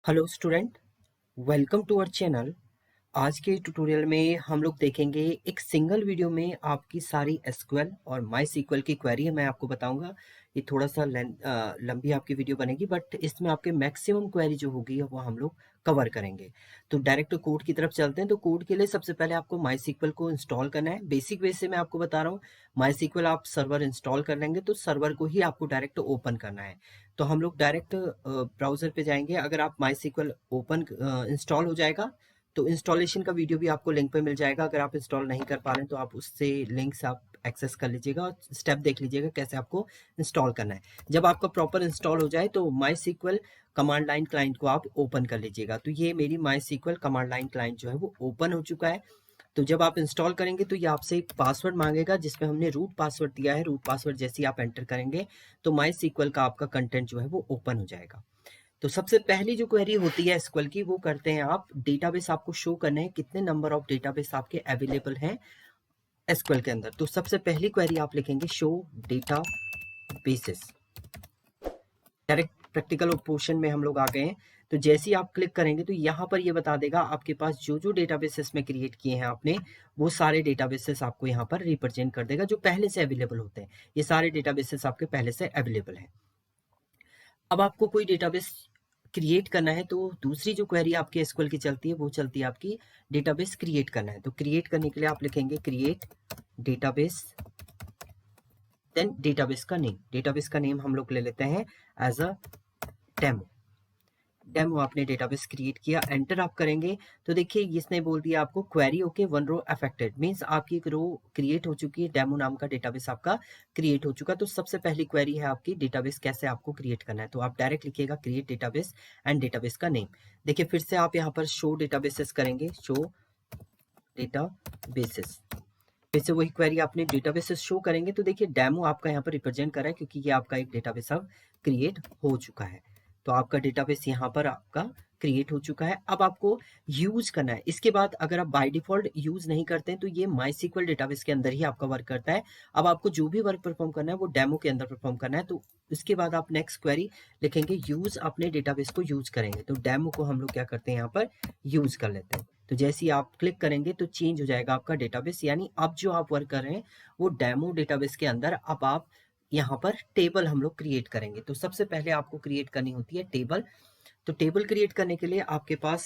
Hello student, welcome to our channel. आज के tutorial में हम लोग देखेंगे एक सिंगल वीडियो में आपकी सारी एसक्यूएल और माई सीक्वल की क्वेरी है मैं आपको बताऊंगा। ये थोड़ा सा लंबी आपकी वीडियो बनेगी, बट इसमें आपके मैक्सिमम क्वेरी जो होगी वो हम लोग कवर करेंगे। तो डायरेक्ट कोड की तरफ चलते हैं। तो कोड के लिए सबसे पहले आपको माई सीक्वल को इंस्टॉल करना है। बेसिक वे से मैं आपको बता रहा हूँ, माई सीक्वल आप सर्वर इंस्टॉल कर लेंगे तो सर्वर को ही आपको डायरेक्ट ओपन करना है। तो हम लोग डायरेक्ट ब्राउजर पे जाएंगे। अगर आप माई सीक्वल ओपन इंस्टॉल हो जाएगा तो इंस्टॉलेशन का वीडियो भी आपको लिंक पे मिल जाएगा। अगर आप इंस्टॉल नहीं कर पा रहे हैं तो आप उससे लिंक से आप एक्सेस कर लीजिएगा और स्टेप देख लीजिएगा कैसे आपको इंस्टॉल करना है। जब आपका प्रॉपर इंस्टॉल हो जाए तो माई सीक्वल कमांड लाइन क्लाइंट को आप ओपन कर लीजिएगा। तो ये मेरी माई सीक्वल कमांड लाइन क्लाइंट जो है वो ओपन हो चुका है। तो जब आप इंस्टॉल करेंगे तो ये आपसे एक पासवर्ड मांगेगा जिसमें हमने रूट पासवर्ड दिया है। रूट पासवर्ड जैसे ही आप एंटर करेंगे तो माई सीक्वल का आपका कंटेंट जो है वो ओपन हो जाएगा। तो सबसे पहली जो क्वेरी होती है एसक्यूएल की वो करते हैं आप। डेटाबेस आपको शो करने हैं कितने नंबर ऑफ डेटाबेस आपके अवेलेबल हैं एसक्यूएल के अंदर। तो सबसे पहली क्वेरी आप लिखेंगे show data basis. Direct practical portion में हम लोग आ गए हैं। तो जैसे ही आप क्लिक करेंगे तो यहाँ पर ये बता देगा आपके पास जो जो डेटाबेसेस में क्रिएट किए हैं आपने, वो सारे डेटाबेसेस आपको यहाँ पर रिप्रेजेंट कर देगा जो पहले से अवेलेबल होते हैं। ये सारे डेटाबेसेस आपके पहले से अवेलेबल हैं। अब आपको कोई डेटाबेस क्रिएट करना है तो दूसरी जो क्वेरी आपकी एसक्यूएल की चलती है वो चलती है आपकी डेटाबेस क्रिएट करना है। तो क्रिएट करने के लिए आप लिखेंगे क्रिएट डेटाबेस, देन डेटाबेस का नेम। डेटाबेस का नेम हम लोग ले लेते हैं एज अ डेमो। डेमो आपने डेटाबेस क्रिएट किया, एंटर आप करेंगे तो देखिए इसने बोल दिया आपको query okay 1 row affected, means आपकी एक रो क्रिएट हो चुकी है। डेमो नाम का डेटाबेस आपका क्रिएट हो चुका। तो सबसे पहली क्वेरी है आपकी डेटाबेस कैसे आपको क्रिएट करना है। तो आप डायरेक्ट लिखिएगा क्रिएट डेटाबेस एंड डेटाबेस का नेम। देखिए फिर से आप यहाँ पर शो डेटाबेसेस करेंगे, शो डेटाबेसेस। फिर से वही क्वेरी आपने डेटाबेसेस शो करेंगे तो देखिए डेमो आपका यहाँ पर रिप्रेजेंट कर रहा है क्योंकि ये आपका एक डेटाबेस अब क्रिएट हो चुका है। तो आपका डेटाबेस यहाँ पर आपका क्रिएट हो चुका है। अब आपको यूज करना है। इसके बाद अगर आप बाय डिफॉल्ट यूज नहीं करते हैं तो ये माई सीक्वल डेटाबेस के अंदर ही आपका वर्क करता है। अब आपको जो भी वर्क परफॉर्म करना है वो डेमो के अंदर परफॉर्म करना है। तो इसके बाद आप नेक्स्ट क्वेरी लिखेंगे यूज, अपने डेटाबेस को यूज करेंगे। तो डेमो को हम लोग क्या करते हैं यहाँ पर यूज कर लेते हैं। तो जैसे ही आप क्लिक करेंगे तो चेंज हो जाएगा आपका डेटाबेस, यानी अब जो आप वर्क कर रहे हैं वो डेमो डेटाबेस के अंदर। अब आप यहाँ पर टेबल हम लोग क्रिएट करेंगे। तो सबसे पहले आपको क्रिएट करनी होती है टेबल। तो टेबल क्रिएट करने के लिए आपके पास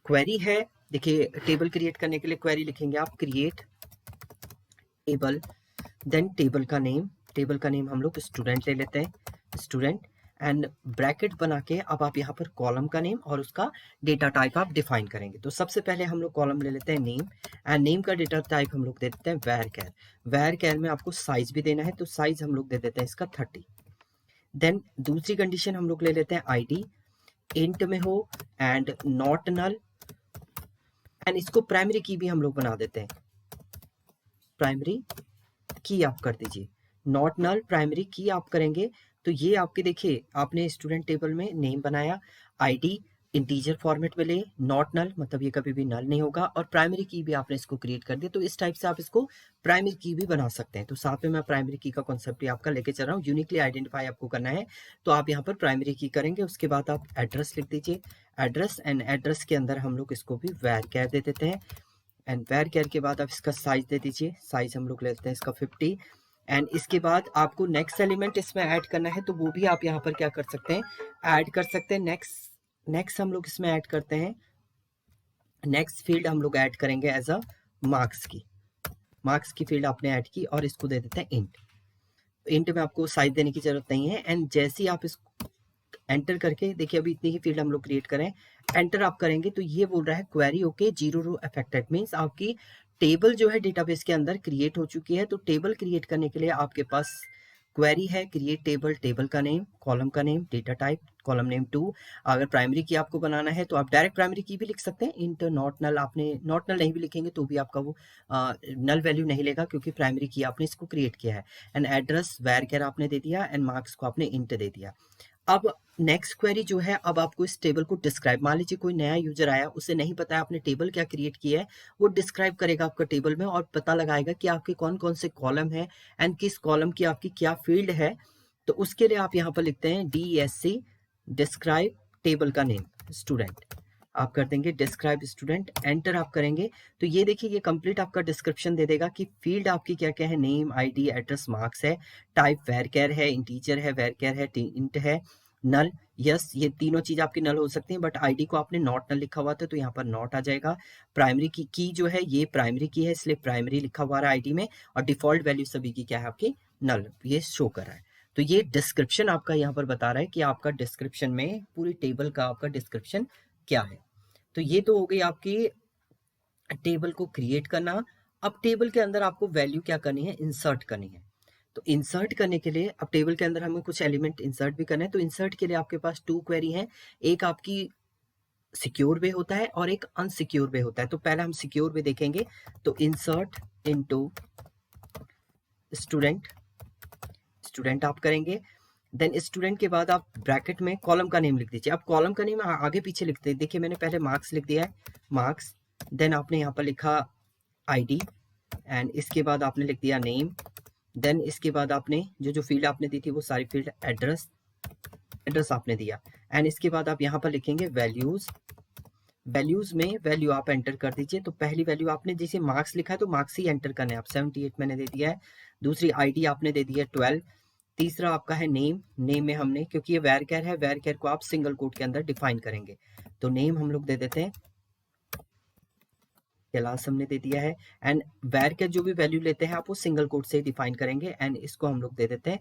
क्वेरी है। देखिए टेबल क्रिएट करने के लिए क्वेरी लिखेंगे आप क्रिएट टेबल, देन टेबल का नेम। टेबल का नेम हम लोग स्टूडेंट ले लेते हैं, स्टूडेंट, एंड ब्रैकेट बना के अब आप यहाँ पर कॉलम का नेम और उसका डेटा टाइप आप डिफाइन करेंगे। तो सबसे पहले हम लोग कॉलम ले लेते हैं नेम, एंड नेम का डेटा टाइप हम लोग दे देते हैं वैर कैर। वैर कैर में आपको साइज भी देना है तो साइज हम लोग दे देते हैं इसका 30। देन दूसरी कंडीशन हम लोग ले लेते हैं आईडी, इंट में हो एंड नॉट नल, एंड इसको प्राइमरी की भी हम लोग बना देते हैं, प्राइमरी की आप कर दीजिए। नॉट नल प्राइमरी की आप करेंगे तो ये आपके देखिए आपने स्टूडेंट टेबल में नेम बनाया, आईडी इंटीजर फॉर्मेट में ले, नॉट नल मतलब ये कभी भी नल नहीं होगा, और प्राइमरी की भी आपने इसको क्रिएट कर दिया। तो इस टाइप से आप इसको प्राइमरी की भी बना सकते हैं। तो साथ में मैं प्राइमरी की का कॉन्सेप्ट भी आपका लेके चल रहा हूँ। यूनिकली आइडेंटिफाई आपको करना है तो आप यहाँ पर प्राइमरी की करेंगे। उसके बाद आप एड्रेस लिख दीजिए, एड्रेस, एंड एड्रेस के अंदर हम लोग इसको भी वैर कैर दे देते हैं। एंड वैर कैर के बाद आप इसका साइज दे दीजिए, साइज हम लोग लेते हैं इसका 50। एंड इसके बाद आपको नेक्स्ट एलिमेंट इसमें ऐड करना है तो वो भी आप यहाँ पर क्या कर सकते हैं, ऐड कर सकते हैं। नेक्स्ट हम लोग इसमें ऐड करते हैं, नेक्स्ट फील्ड हम लोग ऐड करेंगे एज अ मार्क्स की। मार्क्स की फील्ड आपने ऐड की और इसको दे देते हैं इंट। इंट में आपको साइज देने की जरूरत नहीं है। एंड जैसे ही आप इसको एंटर करके देखिए अभी इतनी ही फील्ड हम लोग क्रिएट करें, एंटर आप करेंगे तो ये बोल रहा है query okay 0 row affected, means आपकी टेबल जो है डेटाबेस के अंदर क्रिएट हो चुकी है। तो टेबल क्रिएट करने के लिए आपके पास क्वेरी है क्रिएट टेबल, टेबल का नेम, कॉलम का name, data type column name 2। अगर प्राइमरी की आपको बनाना है तो आप डायरेक्ट प्राइमरी की भी लिख सकते हैं, इंट नॉट नल। आपने नॉट नल नहीं भी लिखेंगे तो भी आपका वो नल वैल्यू नहीं लेगा क्योंकि प्राइमरी की आपने इसको क्रिएट किया है। एंड एड्रेस वैर कैर आपने दे दिया, एंड मार्क्स को आपने इंट दे दिया। अब नेक्स्ट क्वेरी जो है, अब आपको इस टेबल को डिस्क्राइब, मान लीजिए कोई नया यूजर आया, उसे नहीं पता है आपने टेबल क्या क्रिएट किया है, वो डिस्क्राइब करेगा आपका टेबल में और पता लगाएगा कि आपके कौन कौन से कॉलम है एंड किस कॉलम की आपकी क्या फील्ड है। तो उसके लिए आप यहाँ पर लिखते हैं DESC डिस्क्राइब टेबल का नेम स्टूडेंट, आप कर देंगे डिस्क्राइब स्टूडेंट, एंटर आप करेंगे तो ये देखिए ये कंप्लीट आपका डिस्क्रिप्शन दे देगा कि फील्ड आपकी क्या क्या है, नेम, आईडी, एड्रेस, मार्क्स है, टाइप वेरकेर है, इंटीजर है, वेरकेर है, इंट है, नल, यस, ये तीनों चीज आपकी नल हो सकती है, बट आईडी को आपने नॉट नल लिखा हुआ था तो यहाँ पर नॉट आ जाएगा। प्राइमरी की जो है ये प्राइमरी की है इसलिए प्राइमरी लिखा हुआ है आईडी में, और डिफॉल्ट वैल्यू सभी की क्या है आपकी नल, ये शो कर रहा है। तो ये डिस्क्रिप्शन आपका यहाँ पर बता रहा है कि आपका डिस्क्रिप्शन में पूरी टेबल का आपका डिस्क्रिप्शन क्या है। तो ये तो हो गई आपकी टेबल को क्रिएट करना। अब टेबल के अंदर आपको वैल्यू क्या करनी है, इंसर्ट करनी है। तो इंसर्ट करने के लिए अब टेबल के अंदर हमें कुछ एलिमेंट इंसर्ट भी करना है, तो इंसर्ट के लिए आपके पास 2 क्वेरी है, एक आपकी सिक्योर वे होता है और एक अनसिक्योर वे होता है। तो पहले हम सिक्योर वे देखेंगे, तो इंसर्ट इनटू स्टूडेंट, स्टूडेंट आप करेंगे, देन स्टूडेंट के बाद आप ब्रैकेट में कॉलम का नेम लिख दीजिए। अब कॉलम का नेम आगे पीछे लिखते हैं, देखिए मैंने पहले मार्क्स लिख दिया है, मार्क्स, देन आपने यहाँ पर लिखा आईडी, एंड इसके बाद आपने लिख दिया नेम, देन इसके बाद आपने जो फील्ड आपने दी थी वो सारी फील्ड, एड्रेस, एड्रेस आपने दिया, एंड इसके बाद आप यहाँ पर लिखेंगे वैल्यूज, वैल्यूज में वैल्यू आप एंटर कर दीजिए। तो पहली वैल्यू आपने जैसे मार्क्स लिखा है तो मार्क्स ही एंटर करने हैं आप, 78 मैंने दे दिया है, दूसरी आईडी आपने दे दिया 12, तीसरा आपका है नेम, नेम में हमने क्योंकि ये वेरकेर है, वेरकेर को आप सिंगल कोट के अंदर डिफाइन करेंगे, तो नेम हम लोग दे देते हैं, क्लास हमने दे दिया है, एंड वेरकेर जो भी वैल्यू लेते हैं आप वो सिंगल कोट से डिफाइन करेंगे, एंड इसको हम लोग दे देते हैं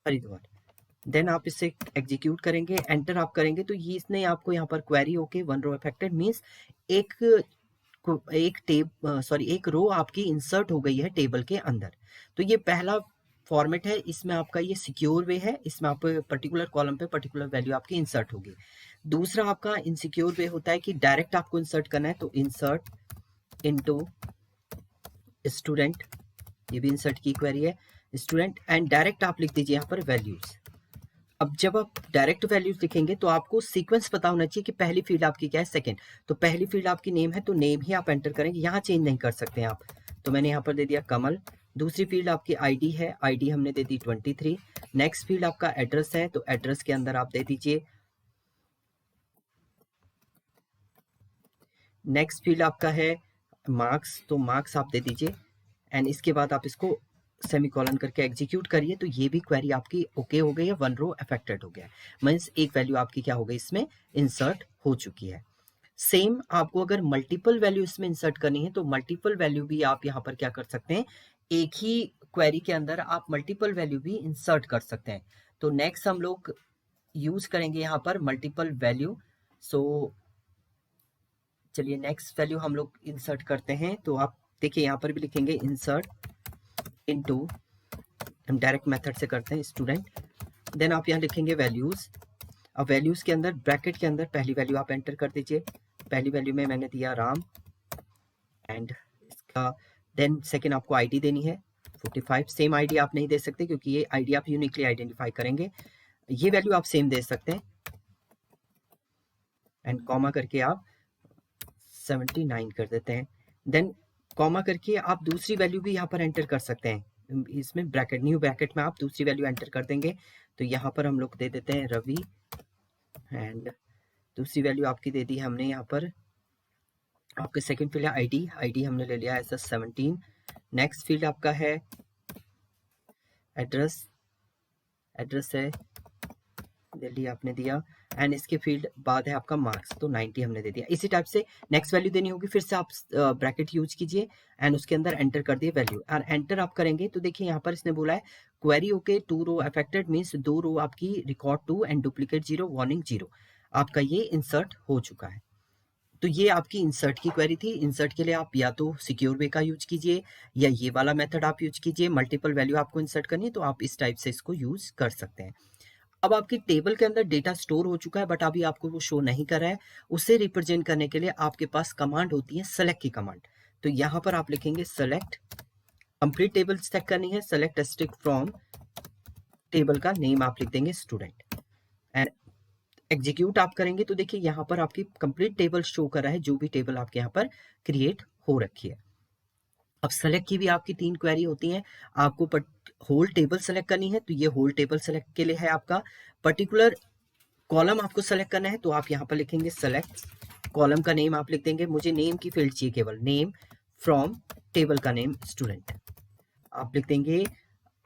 हरिद्वार। देन आप इसे एग्जीक्यूट करेंगे, एंटर आप करेंगे तो ये इसने आपको यहाँ पर क्वेरी होके 1 रो अफेक्टेड मींस एक एक रो आपकी इंसर्ट हो गई है टेबल के अंदर। तो ये पहला फॉर्मेट है, इसमें आपका ये सिक्योर वे है, इसमें आप पर्टिकुलर कॉलम पे पर्टिकुलर वैल्यू आपकी इंसर्ट होगी। दूसरा आपका इनसिक्योर वे होता है कि डायरेक्ट आपको इंसर्ट करना है, तो इंसर्ट इनटू स्टूडेंट, ये भी इंसर्ट की क्वेरी है, स्टूडेंट, एंड डायरेक्ट आप लिख दीजिए यहाँ पर वैल्यूज। अब जब आप डायरेक्ट वैल्यूज लिखेंगे तो आपको सीक्वेंस पता होना चाहिए कि पहली फील्ड आपकी क्या है, सेकंड, तो पहली फील्ड आपकी नेम है तो नेम ही आप एंटर करेंगे, यहाँ चेंज नहीं कर सकते हैं आप, तो मैंने यहाँ पर दे दिया कमल। दूसरी फील्ड आपकी आईडी है, आईडी हमने दे दी 23। नेक्स्ट फील्ड आपका एड्रेस है, तो एड्रेस के अंदर आप दे दीजिए, नेक्स्ट फील्ड आपका है मार्क्स, तो मार्क्स आप दे दीजिए, एंड इसके बाद आप इसको सेमीकोलन करके एग्जीक्यूट करिए, तो ये भी क्वेरी आपकी ओके हो गई है, 1 रो अफेक्टेड हो गया है, मींस एक वैल्यू आपकी क्या हो गई इसमें इंसर्ट हो चुकी है। सेम आपको अगर मल्टीपल वैल्यू इसमें इंसर्ट करनी है तो मल्टीपल वैल्यू भी आप यहाँ पर क्या कर सकते हैं, एक ही क्वेरी के अंदर आप मल्टीपल वैल्यू भी इंसर्ट कर सकते हैं। तो नेक्स्ट हम लोग यूज करेंगे यहाँ पर मल्टीपल वैल्यू। सो चलिए नेक्स्ट वैल्यू हम लोग इंसर्ट करते हैं, तो आप देखिए यहाँ पर भी लिखेंगे इंसर्ट इनटू, हम डायरेक्ट मेथड से करते हैं स्टूडेंट, देन आप यहाँ लिखेंगे वैल्यूज। अब वैल्यूज के अंदर ब्रैकेट के अंदर पहली वैल्यू आप एंटर कर दीजिए, पहली वैल्यू में मैंने दिया राम, एंड इसका देन सेकंड आपको आईडी देनी है 45, सेम आईडी आप नहीं दे सकते क्योंकि ये आईडी आप यूनिकली आइडेंटिफाई करेंगे, ये वैल्यू आप सेम दे सकते हैं, एंड कॉमा करके आप 79 कर देते हैं, देन कॉमा करके आप दूसरी वैल्यू भी यहाँ पर एंटर कर सकते हैं, इसमें ब्रैकेट न्यू ब्रैकेट में आप दूसरी वैल्यू एंटर कर देंगे, तो यहाँ पर हम लोग दे देते हैं रवि, एंड दूसरी वैल्यू आपकी दे दी हमने यहाँ पर आपके सेकंड फील्ड है आईडी, आईडी हमने ले लिया एज 17। नेक्स्ट फील्ड आपका है एड्रेस, एड्रेस है दिल्ली आपने दिया, एंड इसके फील्ड बाद है आपका मार्क्स, तो 90 हमने दे दिया। इसी टाइप से नेक्स्ट वैल्यू देनी होगी, फिर से आप ब्रैकेट यूज कीजिए एंड उसके अंदर एंटर कर दिए वैल्यू, और एंटर आप करेंगे तो देखिए यहाँ पर इसने बोला है query okay 2 row affected means 2 row आपकी रिकॉर्ड 2 एंड डुप्लीकेट 0 वार्निंग 0, आपका ये इंसर्ट हो चुका है। तो ये आपकी इंसर्ट की क्वेरी थी। इंसर्ट के लिए आप या तो सिक्योर वे का यूज कीजिए या ये वाला मेथड आप यूज कीजिए, मल्टीपल वैल्यू आपको इंसर्ट करनी है तो आप इस टाइप से इसको यूज कर सकते हैं। अब आपकी टेबल के अंदर डेटा स्टोर हो चुका है बट अभी आपको वो शो नहीं कर रहा है, उसे रिप्रेजेंट करने के लिए आपके पास कमांड होती है सेलेक्ट की कमांड। तो यहाँ पर आप लिखेंगे सेलेक्ट, कंप्लीट टेबल सेलेक्ट करनी है, सेलेक्ट स्टिक फ्रॉम, टेबल का नेम आप लिख देंगे स्टूडेंट, एंड एग्जीक्यूट आप करेंगे तो देखिए यहाँ पर आपकी कंप्लीट टेबल शो कर रहा है, जो भी टेबल आपके यहाँ पर क्रिएट हो रखी है। अब सेलेक्ट की भी आपकी 3 क्वेरी होती हैं। आपको होल टेबल सेलेक्ट करनी है तो ये होल टेबल सेलेक्ट के लिए है। आपका पर्टिकुलर कॉलम आपको सेलेक्ट करना है तो आप यहाँ पर लिखेंगे सेलेक्ट कॉलम का नेम आप लिख देंगे। मुझे नेम की फील्ड चाहिए, केवल नेम फ्रॉम टेबल का नेम स्टूडेंट आप लिख देंगे।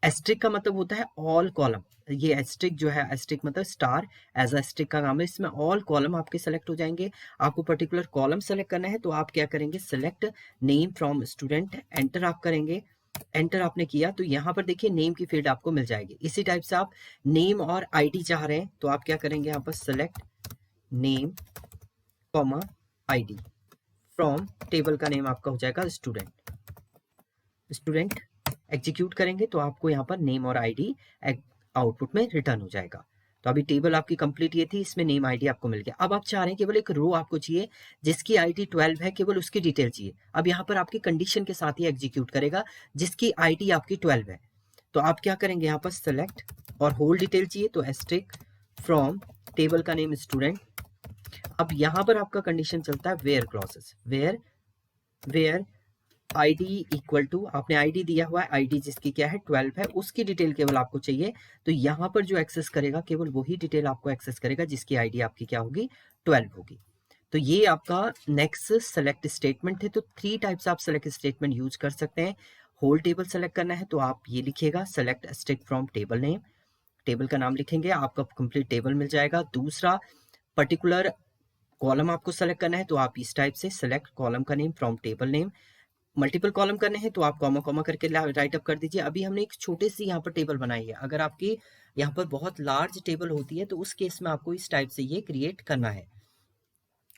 एस्ट्रिक का मतलब होता है ऑल कॉलम। ये एस्ट्रिक जो है, एस्ट्रिक मतलब स्टार, एज एस्ट्रिक का नाम है। इसमें ऑल कॉलम आपके सेलेक्ट हो जाएंगे। आपको पर्टिकुलर कॉलम सेलेक्ट करना है तो आप क्या करेंगे, select name from student, enter आप करेंगे। एंटर आपने किया तो यहाँ पर देखिए नेम की फील्ड आपको मिल जाएगी। इसी टाइप से आप नेम और आईडी चाह रहे हैं तो आप क्या करेंगे, यहाँ पर select name comma ID from table का नेम आपका हो जाएगा स्टूडेंट। स्टूडेंट एग्जीक्यूट करेंगे तो आपको यहाँ पर नेम और आईडी आउटपुट में रिटर्न हो जाएगा। तो अभी टेबल आपकी कंप्लीट ये थी, इसमें नेम आईडी आपको मिल गया। अब आप चाह रहे हैं केवल एक रो आपको चाहिए जिसकी आईडी 12 है, केवल उसकी डिटेल चाहिए। अब यहाँ पर आपकी कंडीशन के साथ ही एग्जीक्यूट करेगा जिसकी आईडी आपकी 12 है। तो आप क्या करेंगे, यहाँ पर सेलेक्ट और होल डिटेल चाहिए तो एस्ट्रिक फ्रॉम टेबल का नेम स्टूडेंट। अब यहाँ पर आपका कंडीशन चलता है where clauses, where ID equal to, आपने आईडी दिया हुआ है, आईडी जिसकी क्या है 12 है, उसकी डिटेल केवल आपको चाहिए। तो यहाँ पर जो एक्सेस करेगा केवल वही डिटेल आपको एक्सेस करेगा जिसकी आईडी आपकी क्या होगी 12 होगी। तो ये आपका नेक्स्ट सेलेक्ट स्टेटमेंट है। तो 3 टाइप्स आप सेलेक्ट स्टेटमेंट यूज कर सकते हैं। होल टेबल सेलेक्ट करना है तो आप ये लिखिएगा select asterisk from table name, table का नाम लिखेंगे, आपका कंप्लीट टेबल मिल जाएगा। दूसरा पर्टिकुलर कॉलम आपको सेलेक्ट करना है तो आप इस टाइप से सेलेक्ट कॉलम का name from table name. Multiple column करने हैं तो आप कॉमा कॉमा करके राइट अप कर दीजिए। अभी हमने एक छोटे सी यहाँ पर टेबल बनाई है। अगर आपकी यहाँ पर बहुत लार्ज टेबल होती है तो उस केस में आपको इस टाइप से ये क्रिएट करना है।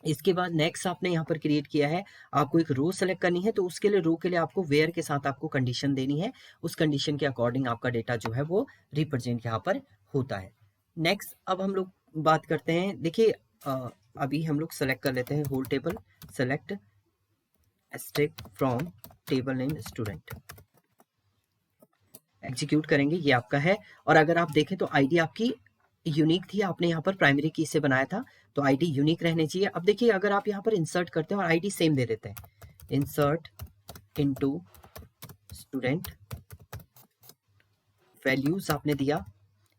इसके बाद नेक्स्ट आपने यहाँ पर क्रिएट किया है, आपको एक रो सेलेक्ट करनी है तो उसके लिए रो के लिए आपको वेयर के साथ आपको कंडीशन देनी है। उस कंडीशन के अकॉर्डिंग आपका डेटा जो है वो रिप्रेजेंट यहाँ पर होता है। नेक्स्ट अब हम लोग बात करते हैं, देखिए अभी हम लोग सेलेक्ट कर लेते हैं whole table, select asterisk from table name student, execute करेंगे, ये आपका है। और अगर आप देखें तो आईडी आपकी यूनिक थी, आपने यहाँ पर प्राइमरी की से बनाया था तो आईडी यूनिक रहनी चाहिए। अब देखिए अगर आप यहाँ पर इंसर्ट करते हैं और आईडी सेम दे देते हैं, इंसर्ट इनटू स्टूडेंट, वैल्यूज आपने दिया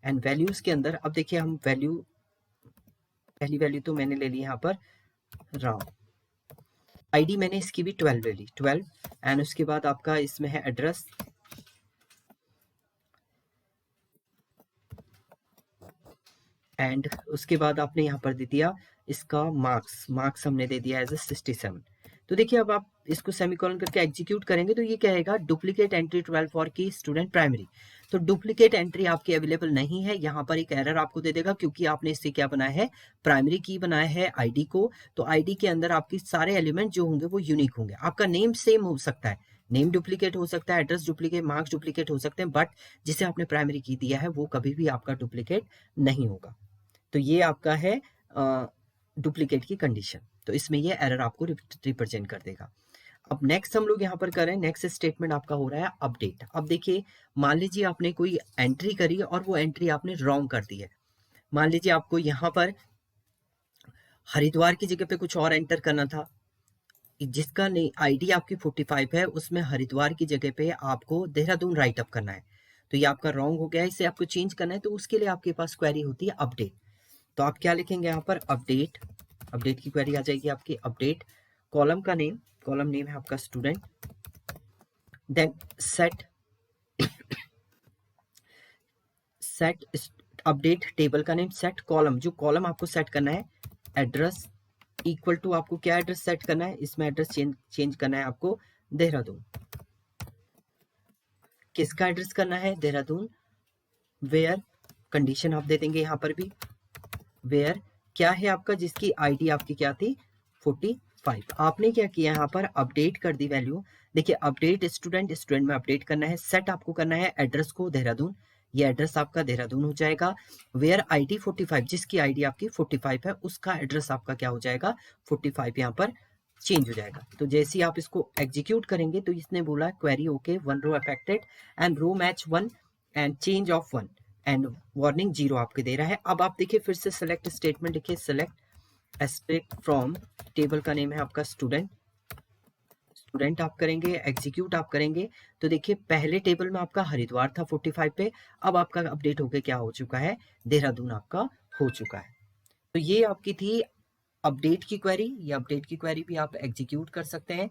एंड वैल्यूज के अंदर अब देखिए हम वैल्यू, पहली वैल्यू तो मैंने ले ली यहाँ पर राम, आईडी मैंने इसकी भी 12 ले ली, 12 एंड उसके बाद आपका इसमें है एड्रेस, एंड उसके बाद आपने यहाँ पर दे दिया इसका मार्क्स हमने दे दिया एज ए 67। तो देखिए अब आप इसको सेमीकोलन करके एग्जीक्यूट करेंगे तो ये कहेगा डुप्लीकेट एंट्री 12 फॉर की स्टूडेंट प्राइमरी। तो डुप्लीकेट एंट्री आपकी अवेलेबल नहीं है, यहाँ पर एक एरर आपको दे देगा क्योंकि आपने इससे क्या बनाया है, प्राइमरी की बनाया है आईडी को। तो आईडी के अंदर आपके सारे एलिमेंट जो होंगे वो यूनिक होंगे। आपका नेम सेम हो सकता है, नेम डुप्लीकेट हो सकता है, एड्रेस डुप्लीकेट, मार्क्स डुप्लीकेट हो सकते हैं, बट जिसे आपने प्राइमरी की दिया है वो कभी भी आपका डुप्लीकेट नहीं होगा। तो ये आपका है डुप्लीकेट की कंडीशन, तो इसमें ये एरर आपको रिप्रेजेंट कर देगा। अब नेक्स्ट हम लोग यहाँ पर करें, नेक्स्ट स्टेटमेंट आपका हो रहा है अपडेट। अब देखिए मान लीजिए आपने कोई एंट्री करी और वो एंट्री आपने रॉन्ग कर दी है। मान लीजिए आपको यहाँ पर हरिद्वार की जगह पे कुछ और एंटर करना था, जिसका आईडी आपकी 45 है, उसमें हरिद्वार की जगह पे आपको देहरादून राइट अप करना है। तो ये आपका रॉन्ग हो गया है, इसे आपको चेंज करना है तो उसके लिए आपके पास क्वेरी होती है अपडेट। तो आप क्या लिखेंगे यहाँ पर अपडेट, अपडेट की क्वेरी आ जाएगी आपकी अपडेट, कॉलम का नेम, कॉलम नेम है आपका student, then set update table का नेम, सेट कॉलम, जो कॉलम आपको सेट करना है, एड्रेस इक्वल टू, आपको क्या एड्रेस सेट करना है, इसमें एड्रेस चेंज करना है आपको देहरादून, किसका एड्रेस करना है देहरादून, वेयर कंडीशन आप दे देंगे यहाँ पर भी, वेयर क्या है आपका, जिसकी आईडी आपकी क्या थी 45। आपने क्या किया यहाँ पर अपडेट कर दी वैल्यू। देखिए अपडेट स्टूडेंट, स्टूडेंट में अपडेट करना है, सेट आपको करना है एड्रेस को देहरादून, ये एड्रेस आपका देहरादून हो जाएगा। वेयर आईडी 45, जिसकी आईडी आपकी 45 है उसका एड्रेस आपका क्या हो जाएगा 45 यहाँ पर चेंज हो जाएगा। तो जैसे ही आप इसको एग्जीक्यूट करेंगे तो इसने बोला query okay, 1 row affected and row match 1 and change of 1 and warning 0 आपके दे रहा है। अब आप देखिए फिर से सेलेक्ट स्टेटमेंट लिखिए, सेलेक्ट एस्ट्रिक फ्रॉम टेबल का नेम है आपका स्टूडेंट, स्टूडेंट आप करेंगे, एग्जीक्यूट आप करेंगे तो देखिए पहले टेबल में आपका हरिद्वार था 45 पे, अब आपका अपडेट होके क्या हो चुका है, देहरादून आपका हो चुका है। तो ये आपकी थी अपडेट की क्वेरी। ये अपडेट की क्वेरी भी आप एग्जीक्यूट कर सकते हैं।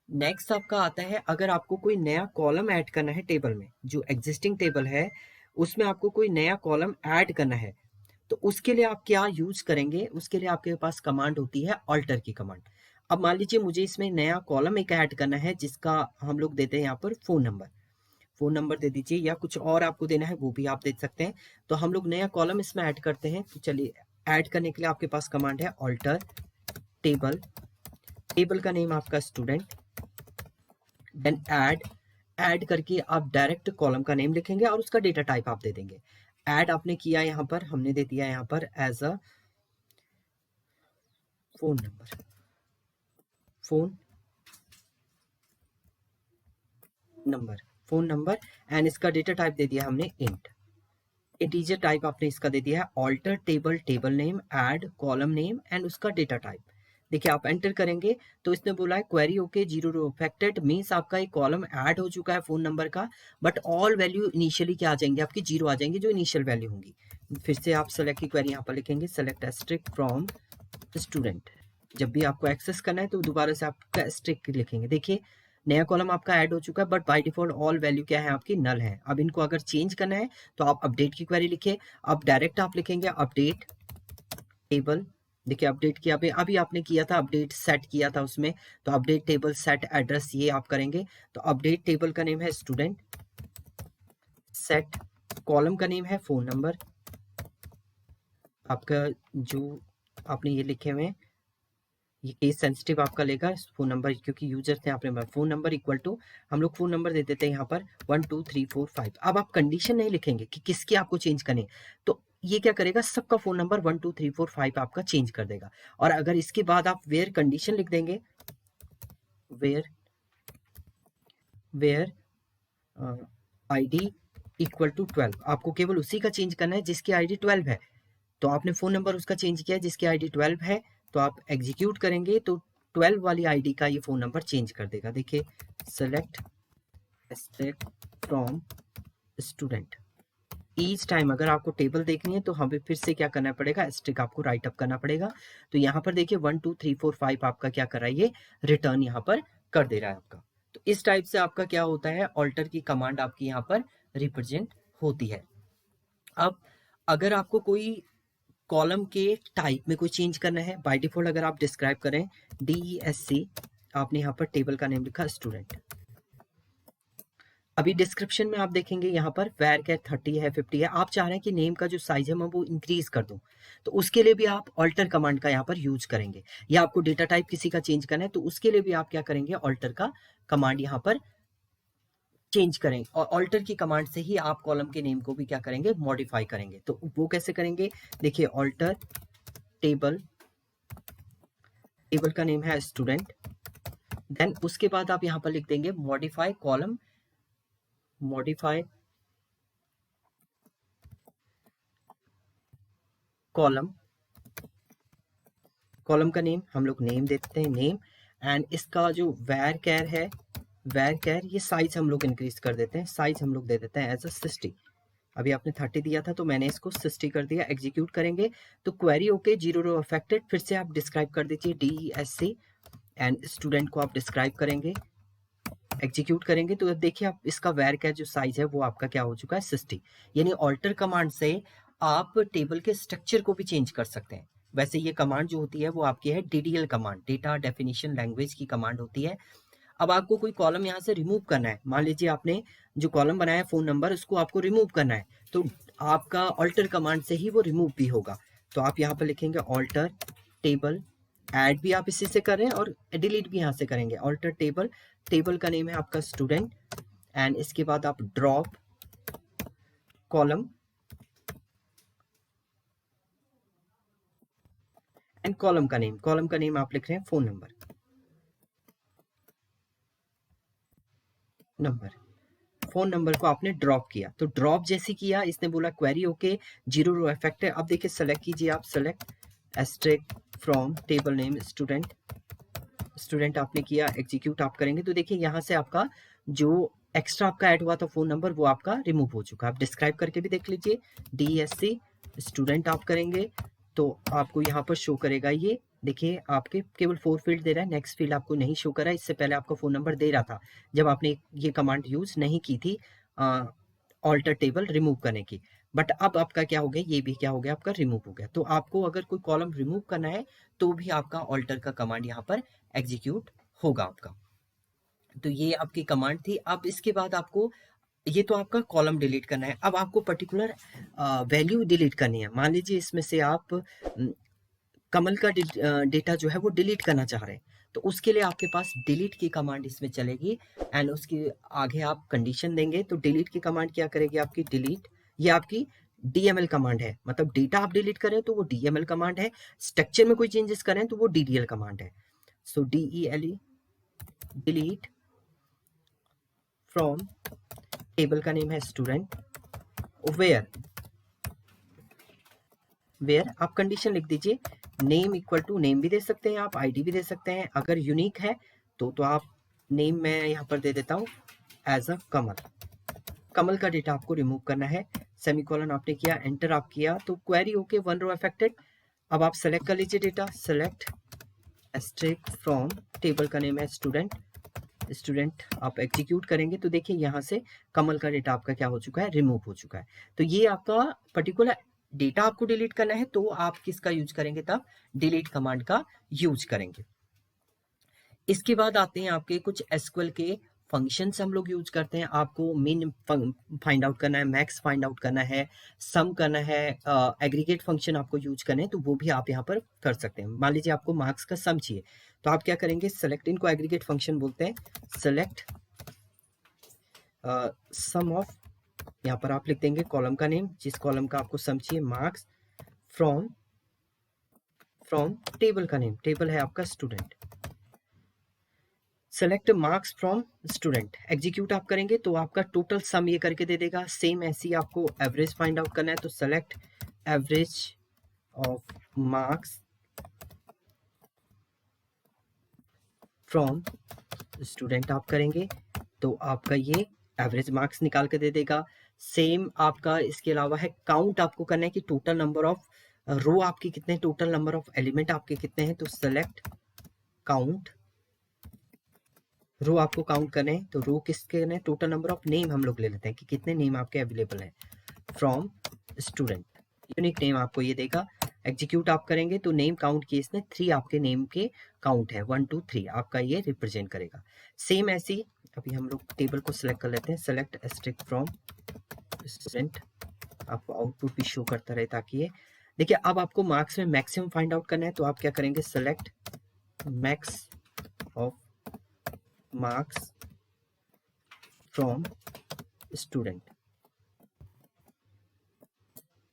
नेक्स्ट आपका आता है, अगर आपको कोई नया कॉलम ऐड करना है टेबल में, जो एग्जिस्टिंग टेबल है उसमें आपको कोई नया कॉलम ऐड करना है, तो उसके लिए आप क्या यूज करेंगे, उसके लिए आपके पास कमांड होती है ऑल्टर की कमांड। अब मान लीजिए मुझे इसमें नया कॉलम एक ऐड करना है जिसका हम लोग देते हैं यहाँ पर फोन नंबर, फोन नंबर दे दीजिए या कुछ और आपको देना है वो भी आप दे सकते हैं। तो हम लोग नया कॉलम इसमें ऐड करते हैं। तो चलिए, ऐड करने के लिए आपके पास कमांड है ऑल्टर टेबल, टेबल का नेम आपका स्टूडेंट, देन ऐड करके आप डायरेक्ट कॉलम का नेम लिखेंगे और उसका डेटा टाइप आप दे देंगे। ऐड आपने किया यहाँ पर, हमने दे दिया यहाँ पर as a phone number, phone number, phone number, and इसका डेटा टाइप दे दिया हमने इंट, इंटीजर टाइप आपने इसका दे दिया है alter table, table name, add column name and उसका डेटा टाइप। देखिए आप एंटर करेंगे तो इसने बोला है query okay, zero row affected, means आपका एक कॉलम ऐड हो चुका है फोन नंबर का, बट ऑल वैल्यू इनिशियली क्या आ जाएंगे, आपकी जीरो आ जाएंगी जो इनिशियल वैल्यू होंगी। फिर से आप सेलेक्ट की क्वेरी यहाँ पर लिखेंगे, सेलेक्ट एस्ट्रिक फ्रॉम स्टूडेंट। जब भी आपको एक्सेस करना है तो दोबारा से आप एस्ट्रिक लिखेंगे। देखिए नया कॉलम आपका ऐड हो चुका है, but by default all value क्या है आपकी, नल है। अब इनको अगर चेंज करना है तो आप अपडेट की क्वेरी लिखिए। अब डायरेक्ट आप लिखेंगे अपडेट टेबल। देखिए अपडेट किया, अभी आपने किया था अपडेट सेट किया था उसमें, तो अपडेट टेबल सेट एड्रेस ये आप करेंगे। तो अपडेट टेबल का नेम है स्टूडेंट, सेट कॉलम का नेम है फोन नंबर, आपका जो आपने ये लिखे हुए हैं ये केस सेंसिटिव आपका लेगा फोन नंबर, क्योंकि यूजर थे आपने फोन नंबर इक्वल टू, हम लोग फोन नंबर दे देते हैं यहाँ पर 1 2 3 4 5। अब आप कंडीशन नहीं लिखेंगे कि किसकी आपको चेंज करनी, तो ये क्या करेगा, सबका फोन नंबर 1 2 3 4 5 आपका चेंज कर देगा। और अगर इसके बाद आप वेयर कंडीशन लिख देंगे, where where ID equal to 12, आपको केवल उसी का चेंज करना है जिसकी ID 12 है। तो आपने फोन नंबर उसका चेंज किया जिसकी ID 12 है, तो आप एग्जीक्यूट करेंगे तो 12 वाली ID का ये फोन नंबर चेंज कर देगा। देखिए select from student, each time अगर आपको टेबल देखनी है तो हमें फिर से क्या करना पड़ेगा, स्ट्रिक आपको राइट अप करना पड़ेगा। तो यहाँ पर देखिए 1 2 3 4 5 आपका क्या कर रहा है, ये रिटर्न यहाँ पर कर दे रहा है आपका। तो इस टाइप से आपका क्या होता है, ऑल्टर की कमांड आपकी यहाँ पर रिप्रेजेंट होती है। अब अगर आपको कोई कॉलम के टाइप में कोई चेंज करना है, बाय डिफॉल्ट अगर आप डिस्क्राइब करें DESC, आपने यहाँ पर टेबल का नेम लिखा स्टूडेंट। अभी डिस्क्रिप्शन में आप देखेंगे यहाँ पर वेर कैर 30 है 50 है, आप चाह रहे हैं कि नेम का जो साइज है मैं वो इंक्रीज कर दूं, तो उसके लिए भी आप ऑल्टर कमांड का यहाँ पर यूज करेंगे। या आपको डेटा टाइप किसी का चेंज करना है तो उसके लिए भी आप क्या करेंगे, ऑल्टर का कमांड यहाँ पर चेंज करें, और ऑल्टर की कमांड से ही आप कॉलम के नेम को भी क्या करेंगे, मॉडिफाई करेंगे। तो वो कैसे करेंगे, देखिए ऑल्टर टेबल, टेबल का नेम है स्टूडेंट, देन उसके बाद आप यहाँ पर लिख देंगे modify column, modify column, column का नेम हम लोग नेम देते हैं नेम, एंड इसका जो वेर कैर है, वेर कैर ये साइज हम लोग इंक्रीज कर देते हैं, साइज हम लोग दे देते हैं एज अ 60। अभी आपने 30 दिया था तो मैंने इसको 60 कर दिया। एग्जीक्यूट करेंगे तो query okay, zero row affected, फिर से आप डिस्क्राइब कर दीजिए DESC एंड स्टूडेंट को आप डिस्क्राइब करेंगे। एग्जीक्यूट करेंगे तो अब देखिए आप इसका वेर कैर जो साइज है वो आपका क्या हो चुका है 60। यानी ऑल्टर कमांड से आप टेबल के स्ट्रक्चर को भी चेंज कर सकते हैं। वैसे ये कमांड जो होती है वो आपकी है DDL command, data definition language की कमांड होती है। अब आपको कोई कॉलम यहाँ से रिमूव करना है, मान लीजिए आपने जो कॉलम बनाया है फोन नंबर उसको आपको रिमूव करना है, तो आपका ऑल्टर कमांड से ही वो रिमूव भी होगा। तो आप यहाँ पर लिखेंगे ऑल्टर टेबल, ऐड भी आप इसी से करें और डिलीट भी यहाँ से करेंगे। ऑल्टर टेबल, टेबल का नेम है आपका स्टूडेंट, एंड इसके बाद आप ड्रॉप कॉलम एंड कॉलम का नेम, कॉलम का नेम आप लिख रहे हैं फोन नंबर, फोन नंबर को आपने ड्रॉप किया। तो ड्रॉप जैसे किया इसने बोला query okay, zero row effect है। अब देखिए सेलेक्ट कीजिए आप, select asterisk from table name student, student आपने किया, एग्जीक्यूट आप करेंगे तो देखिए यहाँ से आपका जो एक्स्ट्रा आपका ऐड हुआ था फोन नंबर वो आपका रिमूव हो चुका है। आप डिस्क्राइब करके भी देख लीजिए, DSC स्टूडेंट आप करेंगे तो आपको यहाँ पर शो करेगा ये। देखिए आपके केवल 4 फील्ड दे रहा है, नेक्स्ट फील्ड आपको नहीं शो कर रहा है। इससे पहले आपका फोन नंबर दे रहा था जब आपने ये कमांड यूज नहीं की थी ऑल्टर टेबल रिमूव करने की। बट अब आपका क्या हो गया, ये भी क्या हो गया आपका रिमूव हो गया। तो आपको अगर कोई कॉलम रिमूव करना है तो भी आपका ऑल्टर का कमांड यहाँ पर एग्जीक्यूट होगा आपका। तो ये आपकी कमांड थी। अब इसके बाद आपको, ये तो आपका कॉलम डिलीट करना है। अब आपको पर्टिकुलर वैल्यू डिलीट करनी है। मान लीजिए इसमें से आप कमल का डेटा जो है वो डिलीट करना चाह रहे हैं, तो उसके लिए आपके पास डिलीट की कमांड इसमें चलेगी एंड उसके आगे आप कंडीशन देंगे। तो डिलीट की कमांड क्या करेगी आपकी, डिलीट, ये आपकी DML कमांड है, मतलब डेटा आप डिलीट करें तो वो DML कमांड है, स्ट्रक्चर में कोई चेंजेस करें तो वो DDL कमांड है। सो DELE, डिलीट फ्रॉम, टेबल का नेम है स्टूडेंट, वेयर, आप कंडीशन लिख दीजिए, नेम इक्वल टू, नेम भी दे सकते हैं आप, ID भी दे सकते हैं। अगर यूनिक है तो आप नेम, मैं यहाँ पर दे देता हूँ एज अ कमल, कमल का डेटा आपको रिमूव करना है। सेमीकोलन आपने किया, एंटर आप किया तो क्वेरी ओके, 1 रो अफेक्टेड। अब आप सेलेक्ट कर लीजिए data, select asterisk from, table का नेम है स्टूडेंट, आप एग्जीक्यूट करेंगे तो देखिए यहाँ से कमल का डेटा आपका क्या हो चुका है, रिमूव हो चुका है। तो ये आपका पर्टिकुलर डेटा आपको डिलीट करना है तो आप किसका यूज करेंगे, तब डिलीट कमांड का यूज करेंगे। इसके बाद आते हैं आपके कुछ एसक्यूएल के फंक्शंस हम लोग यूज करते हैं। आपको मिन फाइंड आउट करना है, मैक्स फाइंड आउट करना है, सम करना है, एग्रीगेट फंक्शन आपको यूज करने हैं तो वो भी आप यहाँ पर कर सकते हैं। मान लीजिए आपको मार्क्स का सम चाहिए तो आप क्या करेंगे, सेलेक्ट, इनको एग्रीगेट फंक्शन बोलते हैं, सेलेक्ट सम ऑफ, यहाँ पर आप लिख देंगे कॉलम का नेम, जिस कॉलम का आपको सम चाहिए, मार्क्स फ्रॉम, टेबल का नेम, टेबल है आपका student, select marks from student, execute आप करेंगे तो आपका टोटल सम ये करके दे देगा। सेम ऐसे ही आपको एवरेज फाइंड आउट करना है तो select average of marks from student आप करेंगे तो आपका ये एवरेज मार्क्स निकाल के दे देगा। सेम आपका इसके अलावा है काउंट, आपको करना है कि टोटल नंबर ऑफ रो आपके कितने, टोटल नंबर ऑफ एलिमेंट आपके कितने हैं तो सेलेक्ट काउंट, रो आपको काउंट करने हैं तो रो किसके ने, टोटल नंबर ऑफ नेम हम लोग ले लेते हैं कि कितने नेम आपके अवेलेबल हैं फ्रॉम स्टूडेंट, यूनिक नेम आपको ये देगा। एग्जीक्यूट आप करेंगे तो नेम काउंट की इसने 3 आपके नेम के काउंट है, 1 2 3 आपका ये रिप्रेजेंट करेगा। सेम ऐसी अभी हम लोग टेबल को सिलेक्ट कर लेते हैं, सेलेक्ट एस्ट्रिक फ्रॉम स्टूडेंट, आपको आउटपुट भी शो करता रहे ताकि ये देखिए। अब आपको मार्क्स में मैक्सिमम फाइंड आउट करना है तो आप क्या करेंगे, select max of marks from student,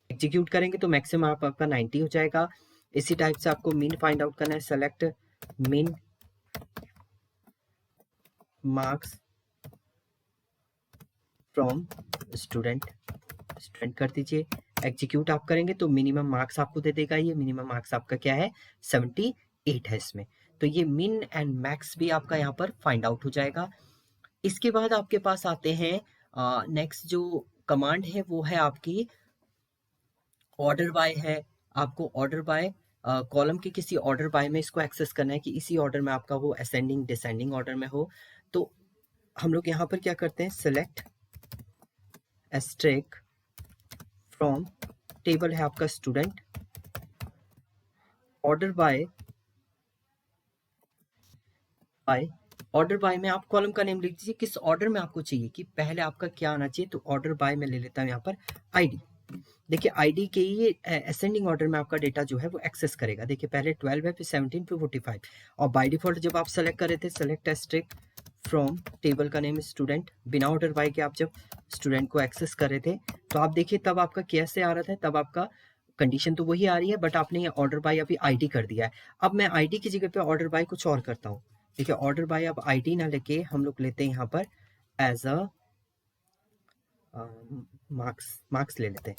execute करेंगे तो मैक्सिमम आपका 90 हो जाएगा। इसी टाइप से आपको मीन फाइंड आउट करना है, select mean marks from student, कर दीजिए, एग्जीक्यूट आप करेंगे तो मिनिमम मार्क्स आपको दे देगा। ये मिनिमम मार्क्स आपका क्या है, 78 है इसमें। तो ये मिन एंड मैक्स भी आपका यहाँ पर फाइंड आउट हो जाएगा। इसके बाद आपके पास आते हैं नेक्स्ट जो कमांड है वो है आपकी ऑर्डर बाय है। आपको ऑर्डर बाय कॉलम के किसी ऑर्डर बाय में इसको एक्सेस करना है कि इसी ऑर्डर में आपका वो असेंडिंग डिसेंडिंग ऑर्डर में हो। तो हम लोग यहाँ पर क्या करते हैं, सेलेक्ट एस्ट्रिक फ्रॉम, टेबल है आपका student, order bye, order by में आप कॉलम का नेम लिख दीजिए, किस ऑर्डर में आपको चाहिए कि पहले आपका क्या आना चाहिए। तो ऑर्डर बाय में ले लेता हूँ यहाँ पर आईडी। देखिए आईडी के ये असेंडिंग ऑर्डर में आपका डेटा जो है वो एक्सेस करेगा। देखिए पहले 12 है, फिर 17 फिर 45, और बाय डिफॉल्ट जब आप सेलेक्ट कर रहे थे, सेलेक्ट एस्ट्रिक फ्रॉम, टेबल का नेम स्टूडेंट, बिना ऑर्डर बाय के आप जब स्टूडेंट को एक्सेस कर रहे थे तो आप देखिए तब आपका कैसे आ रहा था, तब आपका कंडीशन तो वही आ रही है बट आपने ये ऑर्डर बाय अभी आईडी कर दिया है। अब मैं आईडी की जगह पे ऑर्डर बाय कुछ और करता हूँ। ठीक है, ऑर्डर बाय अब आईडी ना लेके हम लोग लेते हैं यहाँ पर एज अ मार्क्स ले लेते हैं,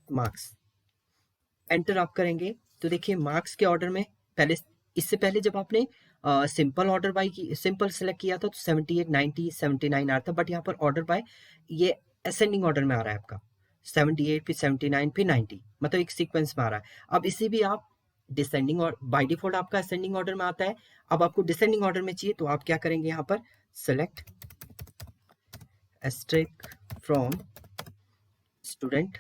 मार्क्स, एंटर आप करेंगे तो देखिए मार्क्स के ऑर्डर में पहले, इससे पहले जब आपने सिंपल ऑर्डर बाय की सिंपल सेलेक्ट किया था तो 78 90 79 आ रहा था, बट यहाँ पर ऑर्डर बाय ये असेंडिंग ऑर्डर में आ रहा है आपका 78 फिर 79 फिर 90, मतलब एक सीक्वेंस में आ रहा है। अब इसे भी आप डिसेंडिंग और बाय डिफॉल्ट आपका असेंडिंग ऑर्डर में आता है। अब आपको डिसेंडिंग ऑर्डर में चाहिए तो आप क्या करेंगे, यहाँ पर select asterisk from student